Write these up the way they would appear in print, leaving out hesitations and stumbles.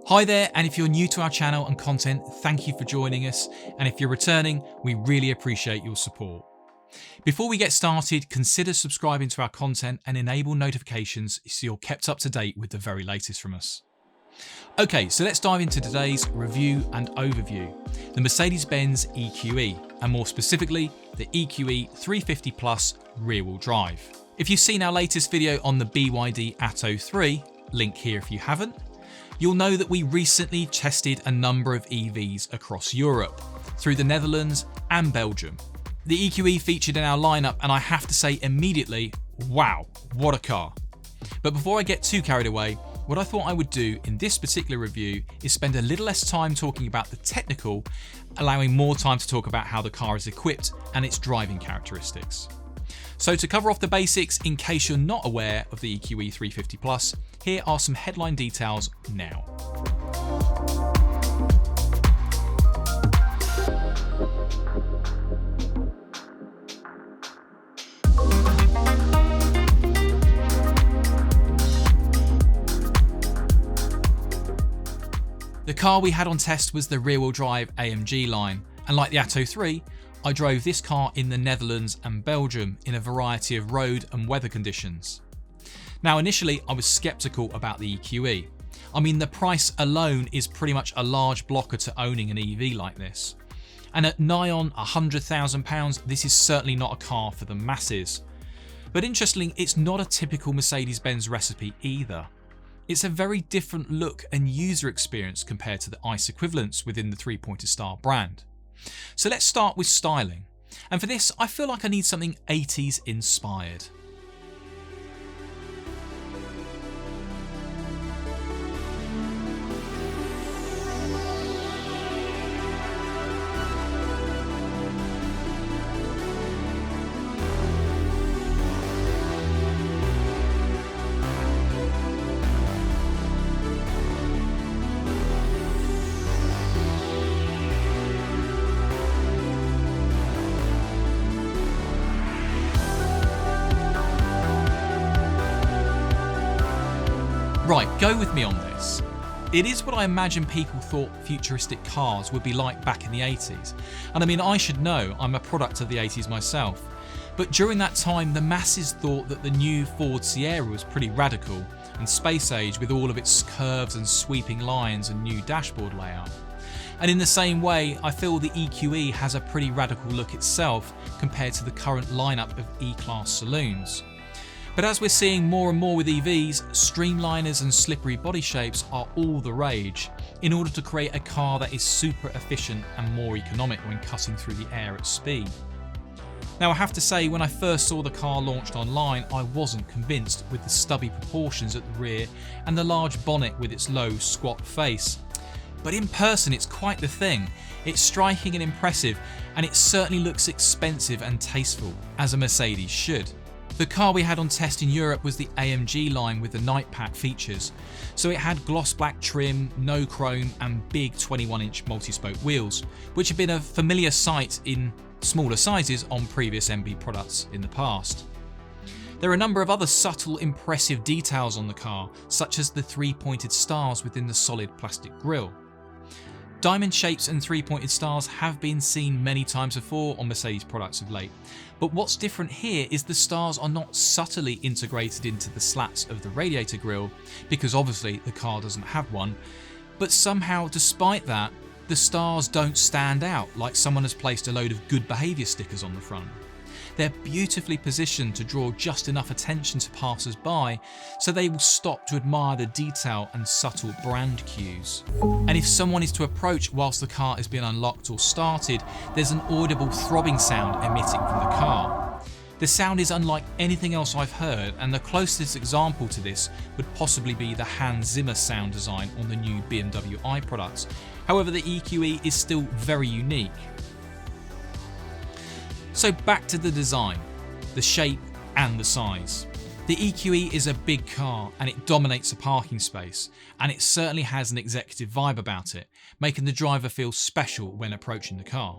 Hi there, and if you're new to our channel and content, thank you for joining us, and if you're returning, we really appreciate your support. Before we get started, consider subscribing to our content and enable notifications so you're kept up to date with the very latest from us. Okay, so let's dive into today's review and overview, the Mercedes-Benz EQE, and more specifically, the EQE 350 Plus rear-wheel drive. If you've seen our latest video on the BYD Atto 3, link here if you haven't, you'll know that we recently tested a number of EVs across Europe, through the Netherlands and Belgium. The EQE featured in our lineup, and I have to say immediately, wow, what a car. But before I get too carried away, what I thought I would do in this particular review is spend a little less time talking about the technical, allowing more time to talk about how the car is equipped and its driving characteristics. So to cover off the basics, in case you're not aware of the EQE 350 Plus, here are some headline details now. The car we had on test was the rear-wheel drive AMG line, and like the Atto 3, I drove this car in the Netherlands and Belgium in a variety of road and weather conditions. Now initially I was sceptical about the EQE. I mean, the price alone is pretty much a large blocker to owning an EV like this. And at nigh on £100,000, this is certainly not a car for the masses. But interestingly, it's not a typical Mercedes-Benz recipe either. It's a very different look and user experience compared to the ICE equivalents within the three-pointed star brand. So let's start with styling, and for this I feel like I need something 80s inspired. Right, go with me on this. It is what I imagine people thought futuristic cars would be like back in the 80s. And I mean, I should know, I'm a product of the 80s myself. But during that time, the masses thought that the new Ford Sierra was pretty radical and space age with all of its curves and sweeping lines and new dashboard layout. And in the same way, I feel the EQE has a pretty radical look itself compared to the current lineup of E-Class saloons. But as we're seeing more and more with EVs, streamliners and slippery body shapes are all the rage in order to create a car that is super efficient and more economic when cutting through the air at speed. Now I have to say, when I first saw the car launched online, I wasn't convinced with the stubby proportions at the rear and the large bonnet with its low, squat face. But in person it's quite the thing. It's striking and impressive, and it certainly looks expensive and tasteful, as a Mercedes should. The car we had on test in Europe was the AMG line with the night pack features, so it had gloss black trim, no chrome and big 21-inch multi-spoke wheels, which had been a familiar sight in smaller sizes on previous MB products in the past. There are a number of other subtle, impressive details on the car, such as the three-pointed stars within the solid plastic grille. Diamond shapes and three-pointed stars have been seen many times before on Mercedes products of late, but what's different here is the stars are not subtly integrated into the slats of the radiator grille, because obviously the car doesn't have one, but somehow despite that, the stars don't stand out like someone has placed a load of good behaviour stickers on the front. They're beautifully positioned to draw just enough attention to passers-by so they will stop to admire the detail and subtle brand cues. And if someone is to approach whilst the car is being unlocked or started, there's an audible throbbing sound emitting from the car. The sound is unlike anything else I've heard, and the closest example to this would possibly be the Hans Zimmer sound design on the new BMW i products. However, the EQE is still very unique. So back to the design, the shape and the size. The EQE is a big car and it dominates a parking space, and it certainly has an executive vibe about it, making the driver feel special when approaching the car.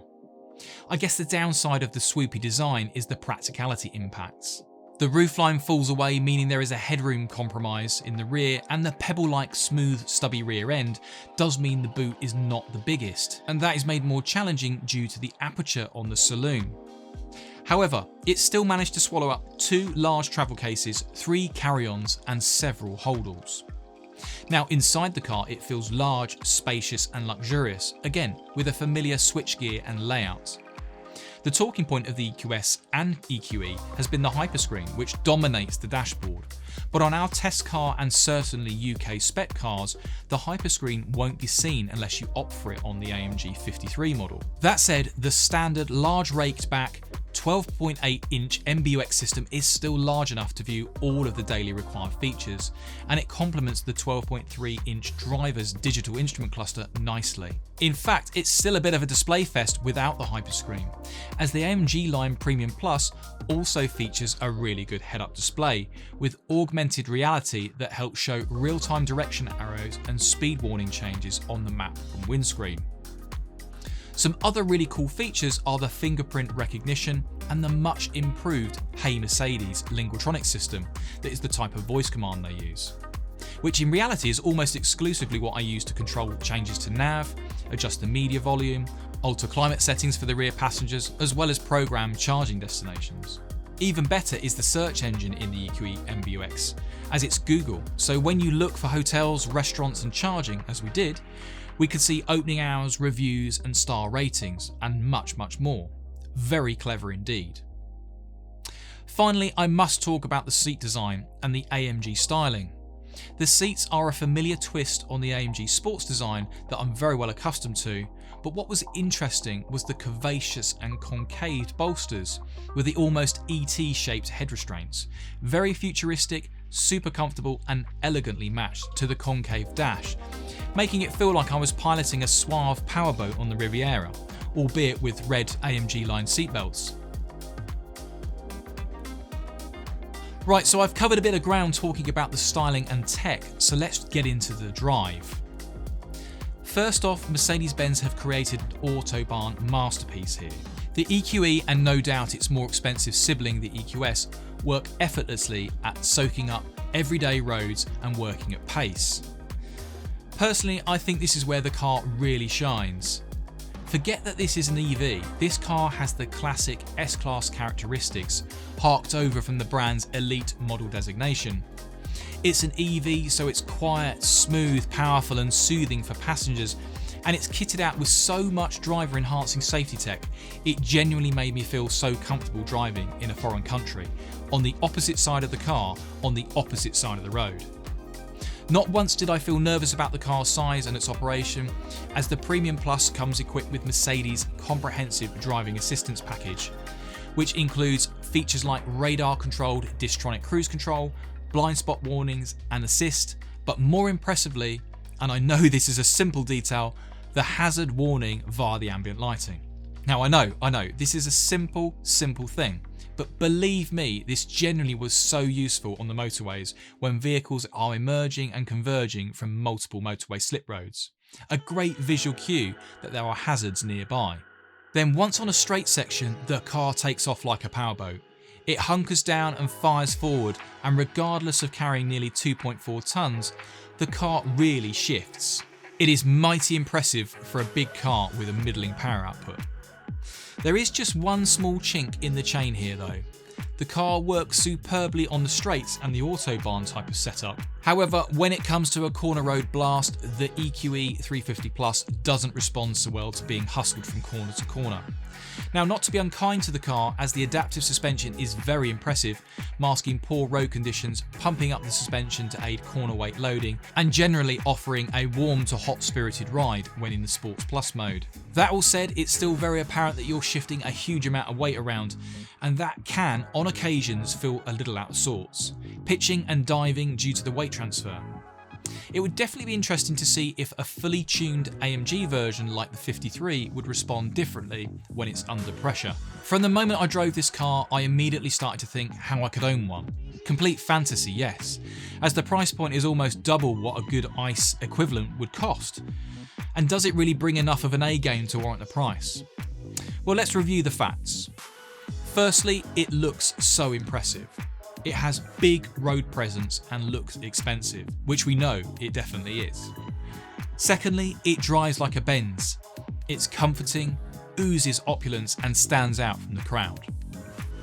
I guess the downside of the swoopy design is the practicality impacts. The roofline falls away, meaning there is a headroom compromise in the rear, and the pebble-like smooth stubby rear end does mean the boot is not the biggest, and that is made more challenging due to the aperture on the saloon. However, it still managed to swallow up 2 large travel cases, 3 carry-ons and several holdalls. Now inside the car it feels large, spacious and luxurious, again with a familiar switchgear and layout. The talking point of the EQS and EQE has been the hyperscreen, which dominates the dashboard. But on our test car and certainly UK spec cars, the hyperscreen won't be seen unless you opt for it on the AMG 53 model. That said, the standard large raked back 12.8-inch MBUX system is still large enough to view all of the daily required features, and it complements the 12.3-inch driver's digital instrument cluster nicely. In fact, it's still a bit of a display fest without the hyperscreen, as the AMG line Premium Plus also features a really good head-up display with augmented reality that helps show real-time direction arrows and speed warning changes on the map and windscreen. Some other really cool features are the fingerprint recognition and the much improved Hey Mercedes linguatronic system that is the type of voice command they use, which in reality is almost exclusively what I use to control changes to nav, adjust the media volume, alter climate settings for the rear passengers, as well as program charging destinations. Even better is the search engine in the EQE MBUX, as it's Google, so when you look for hotels, restaurants and charging, as we did, we could see opening hours, reviews and star ratings, and much, much more. Very clever indeed. Finally, I must talk about the seat design and the AMG styling. The seats are a familiar twist on the AMG sports design that I'm very well accustomed to, but what was interesting was the curvaceous and concaved bolsters with the almost ET-shaped head restraints. Very futuristic, super comfortable and elegantly matched to the concave dash, making it feel like I was piloting a suave powerboat on the Riviera, albeit with red AMG line seatbelts. Right, so I've covered a bit of ground talking about the styling and tech, so let's get into the drive. First off, Mercedes-Benz have created an Autobahn masterpiece here. The EQE, and no doubt its more expensive sibling, the EQS, work effortlessly at soaking up everyday roads and working at pace. Personally, I think this is where the car really shines. Forget that this is an EV, this car has the classic S-Class characteristics, harked over from the brand's elite model designation. It's an EV, so it's quiet, smooth, powerful and soothing for passengers, and it's kitted out with so much driver enhancing safety tech, it genuinely made me feel so comfortable driving in a foreign country, on the opposite side of the car, on the opposite side of the road. Not once did I feel nervous about the car's size and its operation, as the Premium Plus comes equipped with Mercedes' comprehensive driving assistance package, which includes features like radar-controlled Distronic cruise control, blind spot warnings and assist, but more impressively, and I know this is a simple detail, the hazard warning via the ambient lighting. Now I know, this is a simple thing, but believe me, this genuinely was so useful on the motorways when vehicles are emerging and converging from multiple motorway slip roads. A great visual cue that there are hazards nearby. Then once on a straight section, the car takes off like a powerboat. It hunkers down and fires forward, and regardless of carrying nearly 2.4 tonnes, the car really shifts. It is mighty impressive for a big car with a middling power output. There is just one small chink in the chain here though. The car works superbly on the straights and the Autobahn type of setup. However, when it comes to a corner road blast, the EQE 350 Plus doesn't respond so well to being hustled from corner to corner. Now, not to be unkind to the car, as the adaptive suspension is very impressive, masking poor road conditions, pumping up the suspension to aid corner weight loading, and generally offering a warm to hot spirited ride when in the Sports Plus mode. That all said, it's still very apparent that you're shifting a huge amount of weight around, and that can, on occasions, feel a little out of sorts, pitching and diving due to the weight transfer. It would definitely be interesting to see if a fully tuned AMG version like the 53 would respond differently when it's under pressure. From the moment I drove this car, I immediately started to think how I could own one. Complete fantasy, yes, as the price point is almost double what a good ICE equivalent would cost. And does it really bring enough of an A game to warrant the price? Well, let's review the facts. Firstly, it looks so impressive. It has big road presence and looks expensive, which we know it definitely is. Secondly, it drives like a Benz. It's comforting, oozes opulence and stands out from the crowd.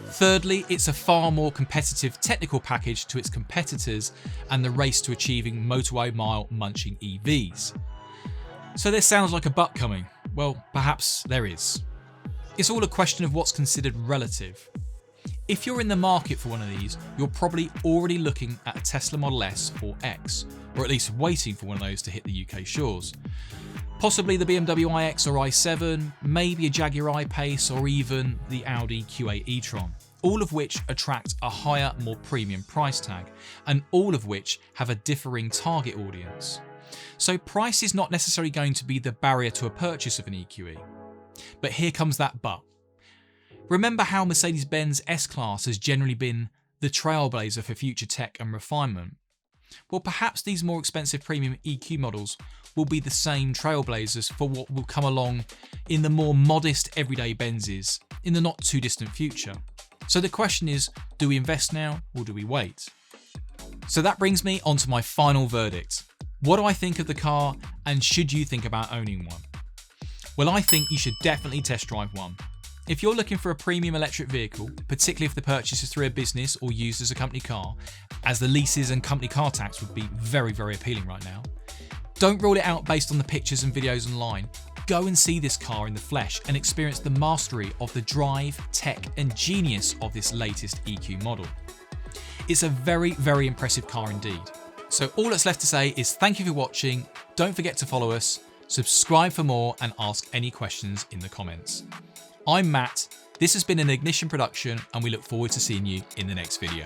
Thirdly, it's a far more competitive technical package to its competitors and the race to achieving motorway mile munching EVs. So there sounds like a but coming. Well, perhaps there is. It's all a question of what's considered relative. If you're in the market for one of these, you're probably already looking at a Tesla Model S or X, or at least waiting for one of those to hit the UK shores. Possibly the BMW iX or i7, maybe a Jaguar I-Pace or even the Audi EQE e-Tron, all of which attract a higher, more premium price tag, and all of which have a differing target audience. So price is not necessarily going to be the barrier to a purchase of an EQE. But here comes that but. Remember how Mercedes-Benz S-Class has generally been the trailblazer for future tech and refinement? Well, perhaps these more expensive premium EQ models will be the same trailblazers for what will come along in the more modest everyday Benzes in the not too distant future. So the question is, do we invest now or do we wait? So that brings me on to my final verdict. What do I think of the car, and should you think about owning one? Well, I think you should definitely test drive one. If you're looking for a premium electric vehicle, particularly if the purchase is through a business or used as a company car, as the leases and company car tax would be very, very appealing right now, don't rule it out based on the pictures and videos online. Go and see this car in the flesh and experience the mastery of the drive, tech and genius of this latest EQ model. It's a very, very impressive car indeed. So all that's left to say is thank you for watching, don't forget to follow us, subscribe for more and ask any questions in the comments. I'm Matt, this has been an Ignition production and we look forward to seeing you in the next video.